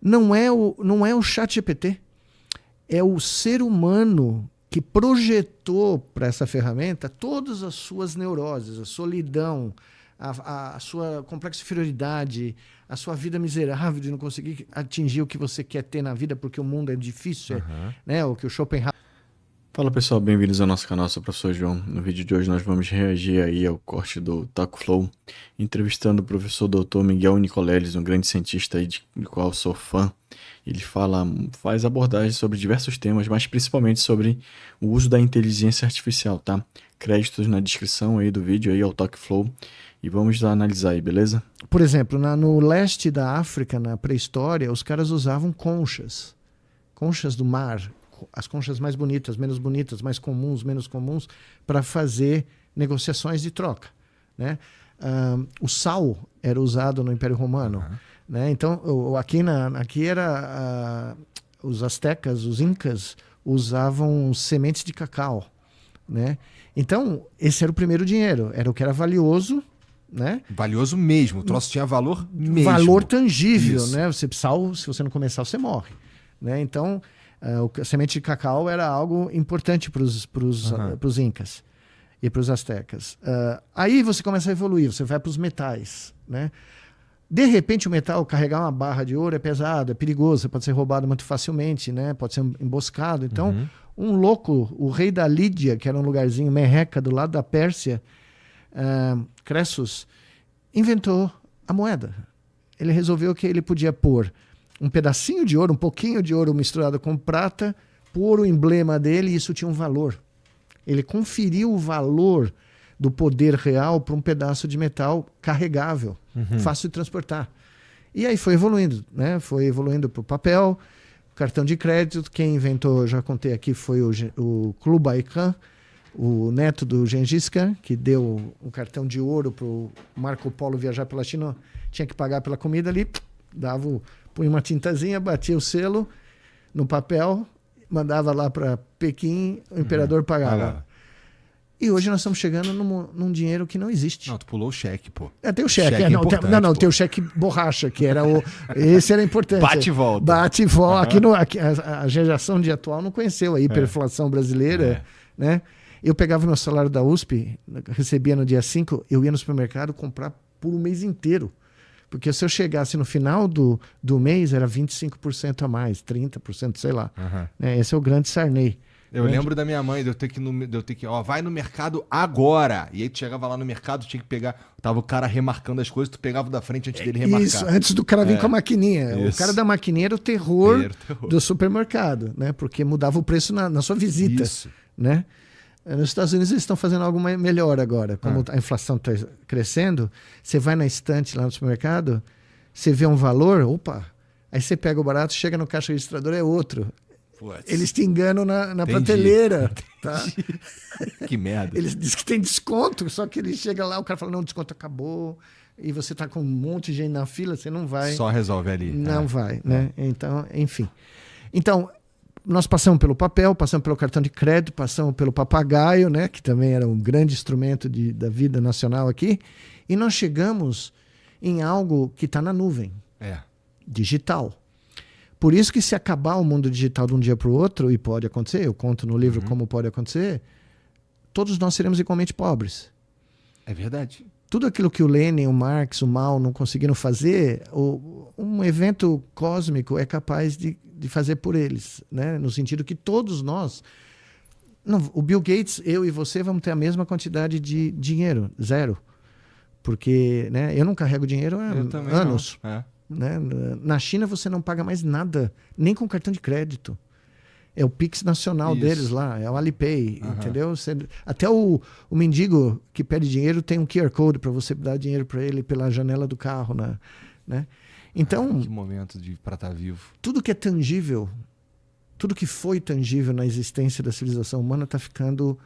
não é o ChatGPT. É o ser humano que projetou para essa ferramenta todas as suas neuroses, a solidão, a sua complexa inferioridade, a sua vida miserável de não conseguir atingir o que você quer ter na vida porque o mundo é difícil, né? O que o Schopenhauer... Fala pessoal, bem-vindos ao nosso canal, sou o professor João. No vídeo de hoje nós vamos reagir aí ao corte do TalkFlow, entrevistando o professor Dr. Miguel Nicoleles, um grande cientista aí de qual sou fã. Ele faz abordagens sobre diversos temas, mas principalmente sobre o uso da inteligência artificial, tá? Créditos na descrição aí do vídeo aí ao TalkFlow e vamos lá analisar aí, beleza? Por exemplo, no leste da África, na pré-história, os caras usavam conchas do mar, as conchas mais bonitas, menos bonitas, mais comuns, menos comuns, para fazer negociações de troca, né? O sal era usado no Império Romano, né? Então, aqui era os astecas, os incas, usavam sementes de cacau, né? Então, esse era o primeiro dinheiro, era o que era valioso, né? Valioso mesmo, o troço tinha valor mesmo. Valor tangível, Isso. né? Sal, se você não comer sal, você morre, né? Então, a semente de cacau era algo importante para os incas e para os astecas. Aí você começa a evoluir, você vai para os metais, né? De repente o metal, carregar uma barra de ouro é pesado, é perigoso, pode ser roubado muito facilmente, né? Pode ser emboscado. Então, um louco, o rei da Lídia, que era um lugarzinho merreca do lado da Pérsia, Cressus, inventou a moeda. Ele resolveu que ele podia pôr um pedacinho de ouro, um pouquinho de ouro misturado com prata, pôr o emblema dele e isso tinha um valor. Ele conferiu o valor do poder real para um pedaço de metal carregável, fácil de transportar. E aí foi evoluindo, né? Foi evoluindo para o papel, cartão de crédito. Quem inventou, já contei aqui, foi o Kublai Khan, o neto do Gengis Khan, que deu um cartão de ouro para o Marco Polo viajar pela China, tinha que pagar pela comida ali, punha uma tintazinha, batia o selo no papel, mandava lá para Pequim, o imperador pagava. E hoje nós estamos chegando num dinheiro que não existe. Não, tu pulou o cheque, pô. Tem o cheque. Tem o cheque borracha, que era esse era importante. Bate e volta. Bate e volta. Aqui a geração de atual não conheceu a hiperinflação brasileira, né? Eu pegava meu salário da USP, recebia no dia 5, eu ia no supermercado comprar por um mês inteiro. Porque se eu chegasse no final do mês, era 25% a mais, 30%, sei lá. Esse é o grande Sarney. Eu lembro da minha mãe, de eu ter que, vai no mercado agora. E aí tu chegava lá no mercado, tinha que pegar, tava o cara remarcando as coisas, tu pegava da frente antes dele remarcar. Isso, antes do cara vir com a maquininha. Isso. O cara da maquininha era o terror do supermercado, né? Porque mudava o preço na sua visita. Isso. Né? Nos Estados Unidos eles estão fazendo algo melhor agora. Como a inflação está crescendo, você vai na estante lá no supermercado, você vê um valor, opa, aí você pega o barato, chega no caixa registrador, é outro. Eles te enganam na prateleira. Tá? Que merda. Eles dizem que tem desconto, só que ele chega lá, o cara fala, não, o desconto acabou, e você está com um monte de gente na fila, você não vai. Só resolve ali. Não vai, né? Então, enfim. Então, nós passamos pelo papel, passamos pelo cartão de crédito, passamos pelo papagaio, né? Que também era um grande instrumento da vida nacional aqui, e nós chegamos em algo que está na nuvem, digital. Por isso que se acabar o mundo digital de um dia para o outro, e pode acontecer, eu conto no livro como pode acontecer, todos nós seremos igualmente pobres. É verdade. Tudo aquilo que o Lenin, o Marx, o Mao não conseguiram fazer, um evento cósmico é capaz de fazer por eles, né? No sentido que todos nós... o Bill Gates, eu e você vamos ter a mesma quantidade de dinheiro, zero. Porque, né, eu não carrego dinheiro há anos. Né? Na China você não paga mais nada, nem com cartão de crédito. É o Pix nacional deles lá, é o Alipay, entendeu? Até o mendigo que pede dinheiro tem um QR Code para você dar dinheiro para ele pela janela do carro, né? Então, que momento para estar vivo. Tudo que é tangível, tudo que foi tangível na existência da civilização humana está ficando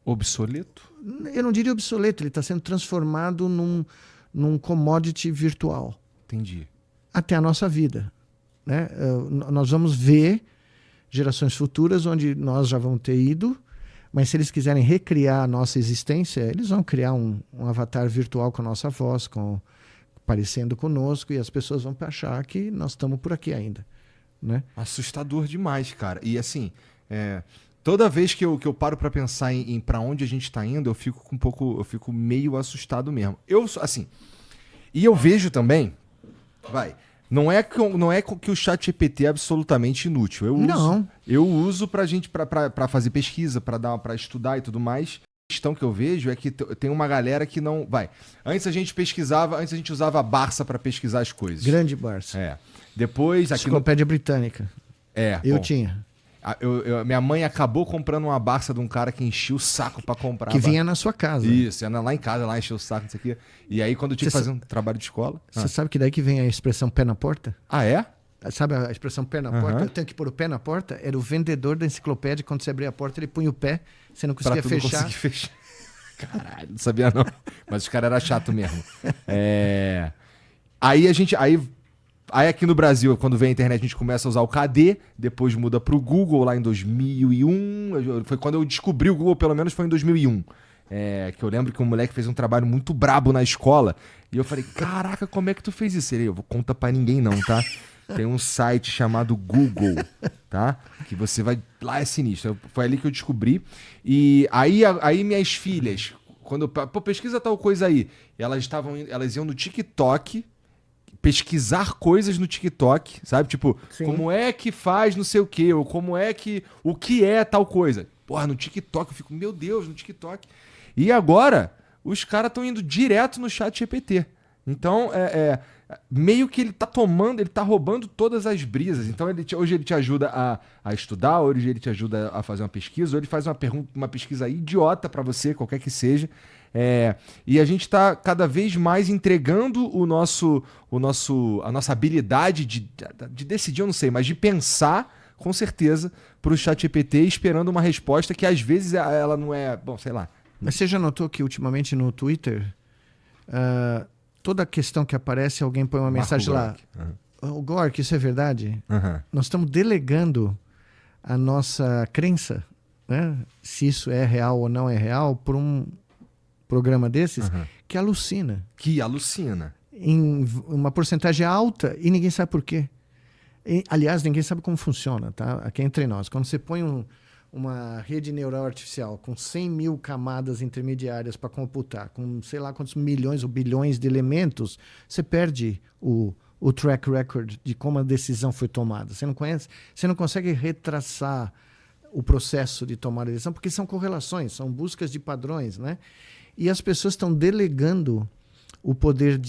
obsoleto? Eu não diria obsoleto, ele está sendo transformado num commodity virtual. Entendi. Até a nossa vida, né? Nós vamos ver gerações futuras onde nós já vamos ter ido, mas se eles quiserem recriar a nossa existência, eles vão criar um avatar virtual com a nossa voz, parecendo conosco e as pessoas vão achar que nós estamos por aqui ainda, né? Assustador demais, cara. E assim, toda vez que eu paro pra pensar em para onde a gente tá indo, eu fico meio assustado mesmo. Assim, e eu vejo também, não é que o ChatGPT é absolutamente inútil. Eu uso pra gente, pra fazer pesquisa, pra estudar e tudo mais. A questão que eu vejo é que tem uma galera que não... Antes a gente usava a Barça pra pesquisar as coisas. Grande Barça. Depois... Enciclopédia Britânica. Eu tinha. Minha mãe acabou comprando uma Barça de um cara que enchia o saco pra comprar. Que vinha na sua casa. Isso, ia lá em casa, lá encheu o saco, isso aqui. E aí quando eu tinha que fazer um trabalho de escola... Você sabe que daí que vem a expressão pé na porta? Ah, é? Sabe a expressão pé na porta? Eu tenho que pôr o pé na porta. Era o vendedor da enciclopédia, quando você abria a porta, ele punha o pé, você não conseguia fechar. Não fechar. Caralho, não sabia não. Mas os caras eram chatos mesmo. Aí aqui no Brasil, quando vem a internet, a gente começa a usar o KD, depois muda pro Google lá em 2001. Foi quando eu descobri o Google, pelo menos foi em 2001. Que eu lembro que um moleque fez um trabalho muito brabo na escola. E eu falei, caraca, como é que tu fez isso? Ele, eu vou contar pra ninguém não, tá? Tem um site chamado Google, tá? Que você vai... Lá é sinistro. Foi ali que eu descobri. E aí minhas filhas, quando... Pô, pesquisa tal coisa aí. Elas iam no TikTok... pesquisar coisas no TikTok, sabe? Tipo, como é que faz não sei o quê, ou o que é tal coisa. Porra, no TikTok, eu fico, meu Deus, no TikTok. E agora, os caras estão indo direto no ChatGPT. Então, meio que ele tá roubando todas as brisas. Então, hoje ele te ajuda a estudar, hoje ele te ajuda a fazer uma pesquisa, ou ele faz uma pesquisa idiota pra você, qualquer que seja. E a gente está cada vez mais entregando a nossa habilidade de decidir, eu não sei, mas de pensar, com certeza, para o ChatGPT, esperando uma resposta que às vezes ela não é, bom, sei lá. Mas você já notou que ultimamente no Twitter, toda questão que aparece, alguém põe uma mensagem lá. O Gork, isso é verdade? Nós estamos delegando a nossa crença, né? Se isso é real ou não é real, por um programa desses, que alucina. Em uma porcentagem alta e ninguém sabe por quê. Aliás, ninguém sabe como funciona, tá? Aqui entre nós. Quando você põe uma rede neural artificial com 100 mil camadas intermediárias para computar, com sei lá quantos milhões ou bilhões de elementos, você perde o track record de como a decisão foi tomada. Você não consegue retraçar o processo de tomar a decisão, porque são correlações, são buscas de padrões, né? E as pessoas estão delegando o poder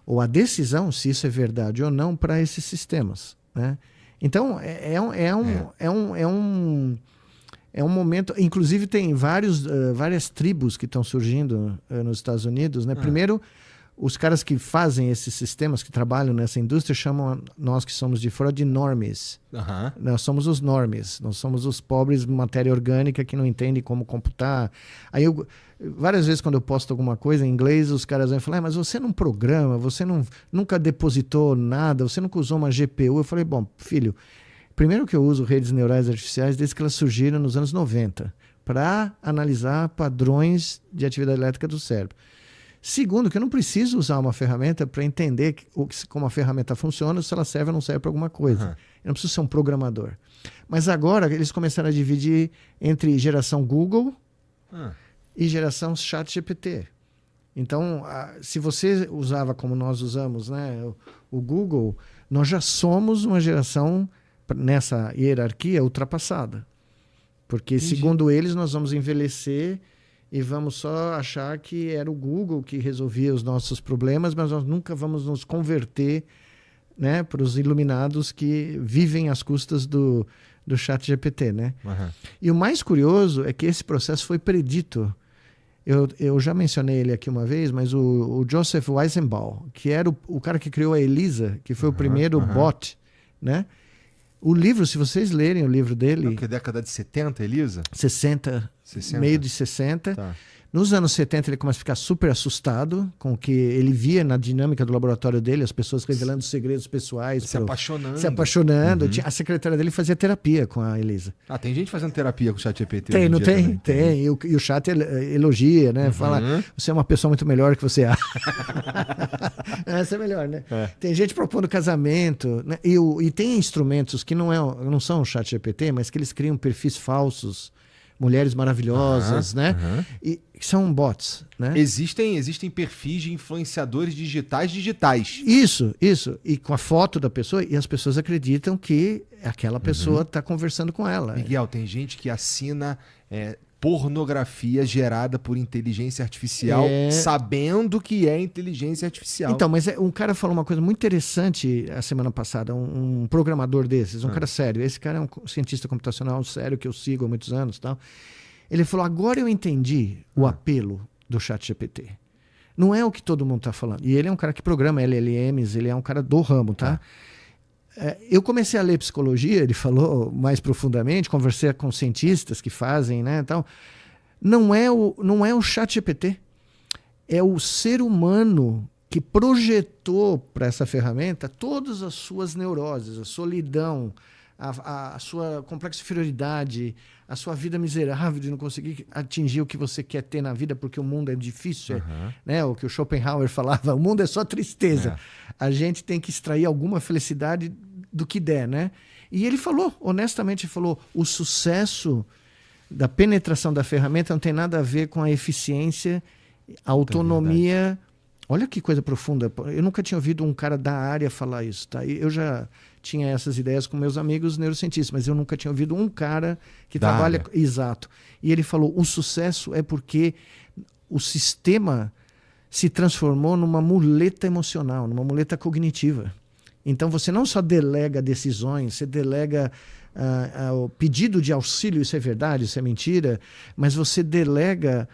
ou a decisão, se isso é verdade ou não, para esses sistemas, né? Então, é um momento... Inclusive, tem várias tribos que estão surgindo nos Estados Unidos, né? Primeiro, os caras que fazem esses sistemas, que trabalham nessa indústria, chamam nós que somos de fora de normies. Nós somos os normies. Nós somos os pobres de matéria orgânica que não entendem como computar. Aí várias vezes quando eu posto alguma coisa em inglês, os caras vão falar, mas você não programa, você nunca depositou nada, você nunca usou uma GPU. Eu falei, bom, filho, primeiro que eu uso redes neurais artificiais desde que elas surgiram nos anos 90, para analisar padrões de atividade elétrica do cérebro. Segundo, que eu não preciso usar uma ferramenta para entender como a ferramenta funciona, se ela serve ou não serve para alguma coisa. Eu não preciso ser um programador. Mas agora eles começaram a dividir entre geração Google e geração ChatGPT. Então, se você usava como nós usamos, né, o Google, nós já somos uma geração, nessa hierarquia, ultrapassada. Porque, segundo eles, nós vamos envelhecer e vamos só achar que era o Google que resolvia os nossos problemas, mas nós nunca vamos nos converter, né, para os iluminados que vivem às custas do ChatGPT, né? E o mais curioso é que esse processo foi predito. Eu já mencionei ele aqui uma vez, mas o Joseph Weizenbaum, que era o cara que criou a Elisa, que foi o primeiro bot, né? O livro, se vocês lerem o livro dele... Que é década de 70, Elisa? 60, meio de 60. Tá. Nos anos 70 ele começa a ficar super assustado com o que ele via na dinâmica do laboratório dele, as pessoas revelando segredos pessoais. Se apaixonando. Se apaixonando. A secretária dele fazia terapia com a Elisa. Tem gente fazendo terapia com o ChatGPT. Tem, não tem? Tem. E o chat elogia, né? Fala, você é uma pessoa muito melhor que você acha. Essa é melhor, né? Tem gente propondo casamento, né? E tem instrumentos que não são o ChatGPT, mas que eles criam perfis falsos, mulheres maravilhosas, né? E são bots, né? Existem perfis de influenciadores digitais. Isso. E com a foto da pessoa, e as pessoas acreditam que aquela pessoa está conversando com ela. Miguel, tem gente que assina pornografia gerada por inteligência artificial, sabendo que é inteligência artificial. Então, mas um cara falou uma coisa muito interessante a semana passada, um programador desses, um cara sério. Esse cara é um cientista computacional sério que eu sigo há muitos anos e tal. Ele falou, agora eu entendi o apelo do ChatGPT. Não é o que todo mundo está falando. E ele é um cara que programa LLMs, ele é um cara do ramo, tá? Eu comecei a ler psicologia, ele falou mais profundamente, conversei com cientistas que fazem, né, tal. Não é o ChatGPT, é o ser humano que projetou para essa ferramenta todas as suas neuroses, a solidão, a sua complexa inferioridade, a sua vida miserável de não conseguir atingir o que você quer ter na vida porque o mundo é difícil, né? O que o Schopenhauer falava, o mundo é só tristeza. A gente tem que extrair alguma felicidade do que der, né? E ele falou, honestamente, o sucesso da penetração da ferramenta não tem nada a ver com a eficiência, a autonomia. Olha que coisa profunda. Eu nunca tinha ouvido um cara da área falar isso, tá? Eu já tinha essas ideias com meus amigos neurocientistas, mas eu nunca tinha ouvido um cara que trabalha... Exato. E ele falou, o sucesso é porque o sistema se transformou numa muleta emocional, numa muleta cognitiva. Então você não só delega decisões, você delega o pedido de auxílio, isso é verdade, isso é mentira, mas você delega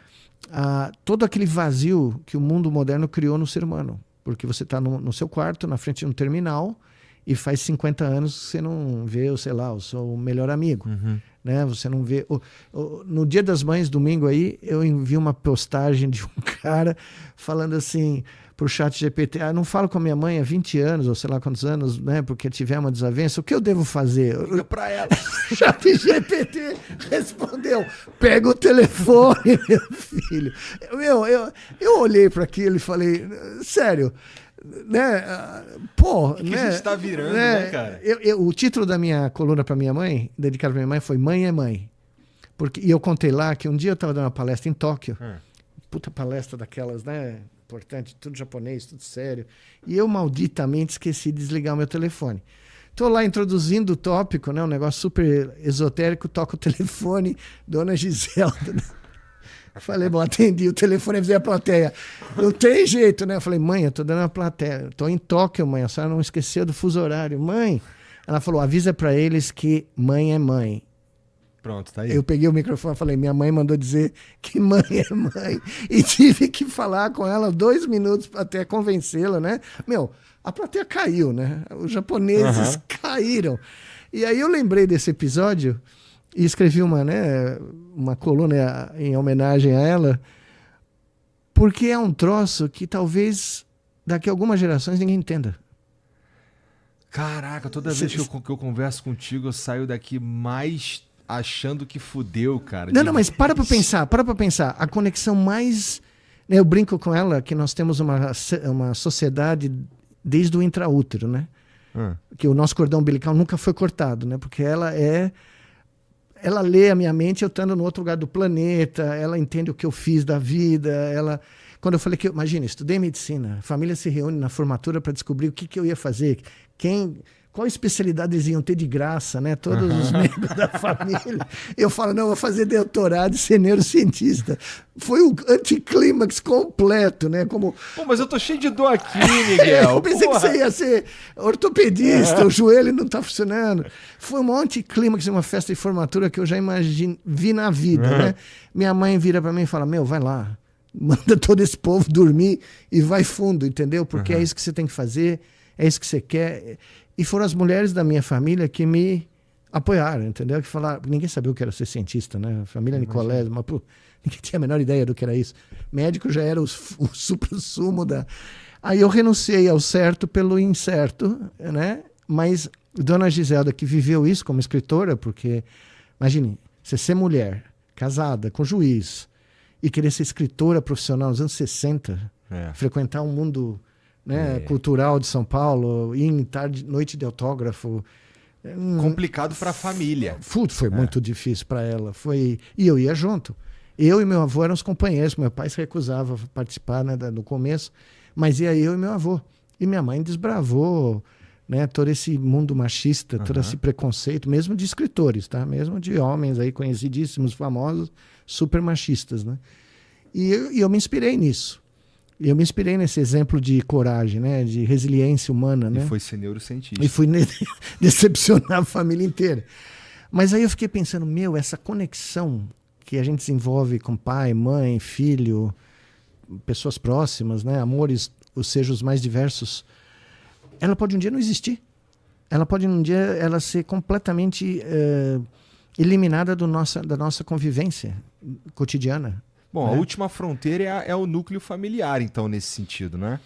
todo aquele vazio que o mundo moderno criou no ser humano. Porque você está no seu quarto, na frente de um terminal, e faz 50 anos que você não vê, o seu melhor amigo. Né? Você não vê... No Dia das Mães, domingo aí, eu vi uma postagem de um cara falando assim pro ChatGPT, não falo com a minha mãe há 20 anos, ou sei lá quantos anos, né? Porque tiver uma desavença, o que eu devo fazer? Liga pra ela. O ChatGPT respondeu, pega o telefone, meu filho. Eu olhei para aquilo e falei, sério, né? Pô, que a gente tá virando, né, cara? O título da minha coluna para minha mãe, dedicado para minha mãe, foi Mãe é Mãe. E eu contei lá que um dia eu estava dando uma palestra em Tóquio, puta palestra daquelas, né? Importante, tudo japonês, tudo sério. E eu malditamente esqueci de desligar o meu telefone. Estou lá introduzindo o tópico, né? Um negócio super esotérico, toco o telefone, Dona Giselda. Falei, bom, atendi o telefone, avisei a plateia. Não tem jeito, né? Eu falei, mãe, eu tô dando a plateia. Tô em Tóquio, mãe, a senhora não esqueceu do fuso horário. Mãe, ela falou, avisa para eles que mãe é mãe. Pronto, tá aí. Eu peguei o microfone e falei, minha mãe mandou dizer que mãe é mãe. E tive que falar com ela 2 minutos até convencê-la, né? A plateia caiu, né? Os japoneses caíram. E aí eu lembrei desse episódio e escrevi uma coluna em homenagem a ela, porque é um troço que talvez daqui a algumas gerações ninguém entenda. Caraca, toda vez que eu converso contigo, eu saio daqui mais achando que fudeu, cara. Não, mas para pra pensar. A conexão mais... Eu brinco com ela que nós temos uma sociedade desde o intraútero, né? Que o nosso cordão umbilical nunca foi cortado, né? Porque ela lê a minha mente, eu estando no outro lugar do planeta, ela entende o que eu fiz da vida, Quando eu falei que... Imagina, estudei medicina, a família se reúne na formatura para descobrir o que eu ia fazer, qual especialidade eles iam ter de graça, né? Todos os membros da família. Eu falo, não, eu vou fazer doutorado e ser neurocientista. Foi um anticlímax completo, né? Pô, mas eu tô cheio de dor aqui, Miguel. Eu pensei que você ia ser ortopedista, o joelho não tá funcionando. Foi um anticlímax, uma festa de formatura que eu já vi na vida, né? Minha mãe vira para mim e fala, vai lá, manda todo esse povo dormir e vai fundo, entendeu? Porque é isso que você tem que fazer, é isso que você quer. E foram as mulheres da minha família que me apoiaram, entendeu? Que falaram, ninguém sabia o que era ser cientista, né? A família Nicolés, mas pô, ninguém tinha a menor ideia do que era isso. Médico já era o supra-sumo da... Aí eu renunciei ao certo pelo incerto, né? Mas Dona Giselda, que viveu isso como escritora, porque, imagine, você ser mulher, casada, com juiz, e querer ser escritora profissional nos anos 60, frequentar um mundo, né, cultural de São Paulo, ir em tarde, noite de autógrafo. Complicado para a família. Foi muito difícil para ela. E eu ia junto. Eu e meu avô eram os companheiros. Meu pai se recusava a participar, né, no começo, mas ia eu e meu avô. E minha mãe desbravou, né, todo esse mundo machista, todo esse preconceito, mesmo de escritores, tá? Mesmo de homens aí conhecidíssimos, famosos, super machistas, né? E eu me inspirei nisso. Eu me inspirei nesse exemplo de coragem, né, de resiliência humana, né? E foi ser neurocientista. E fui decepcionar a família inteira. Mas aí eu fiquei pensando, essa conexão que a gente desenvolve com pai, mãe, filho, pessoas próximas, né, amores, ou seja, os mais diversos, ela pode um dia não existir. Ela pode um dia ela ser completamente eliminada da nossa convivência cotidiana. Bom, a última fronteira é o núcleo familiar, então, nesse sentido, né?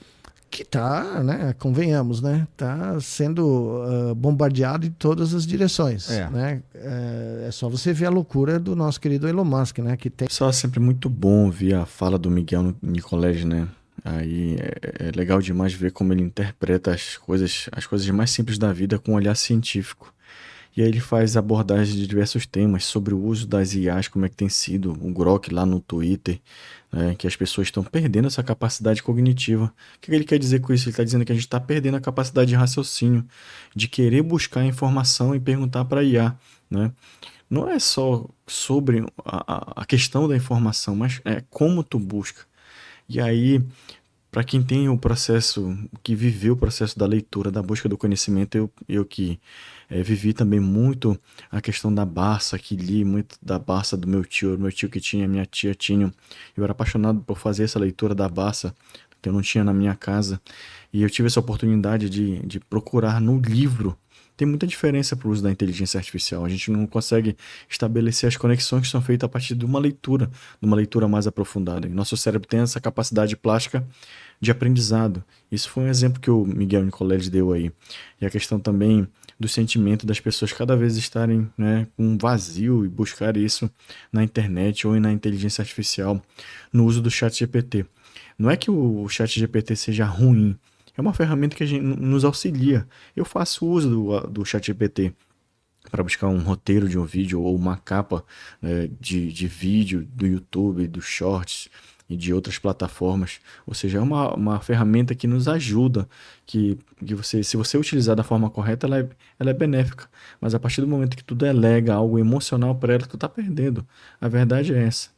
Que tá, né, convenhamos, né, tá sendo bombardeado em todas as direções, né? É só você ver a loucura do nosso querido Elon Musk, né, que tem... Pessoal, é sempre muito bom ouvir a fala do Miguel Nicolés, né? Aí é legal demais ver como ele interpreta as coisas mais simples da vida com um olhar científico. E aí ele faz abordagem de diversos temas sobre o uso das IAs, como é que tem sido o Grok lá no Twitter, né, que as pessoas estão perdendo essa capacidade cognitiva. O que ele quer dizer com isso? Ele está dizendo que a gente está perdendo a capacidade de raciocínio, de querer buscar informação e perguntar para a IA, né? Não é só sobre a questão da informação, mas é como tu busca. E aí, para quem tem o processo, que viveu o processo da leitura, da busca do conhecimento, eu que vivi também muito a questão da Barça, que li muito da Barça do meu tio que tinha, minha tia tinha. Eu era apaixonado por fazer essa leitura da Barça, que eu não tinha na minha casa. E eu tive essa oportunidade de procurar no livro. Tem muita diferença para o uso da inteligência artificial. A gente não consegue estabelecer as conexões que são feitas a partir de uma leitura mais aprofundada. E nosso cérebro tem essa capacidade plástica de aprendizado. Isso foi um exemplo que o Miguel Nicolés deu aí. E a questão também do sentimento das pessoas cada vez estarem, né, com um vazio e buscar isso na internet ou na inteligência artificial no uso do ChatGPT. Não é que o ChatGPT seja ruim, é uma ferramenta que nos auxilia. Eu faço uso do ChatGPT para buscar um roteiro de um vídeo ou uma capa, né, de vídeo do YouTube, do Shorts e de outras plataformas. Ou seja, é uma ferramenta que nos ajuda, que se você utilizar da forma correta, ela é benéfica. Mas a partir do momento que tu delega algo emocional para ela, tu está perdendo. A verdade é essa.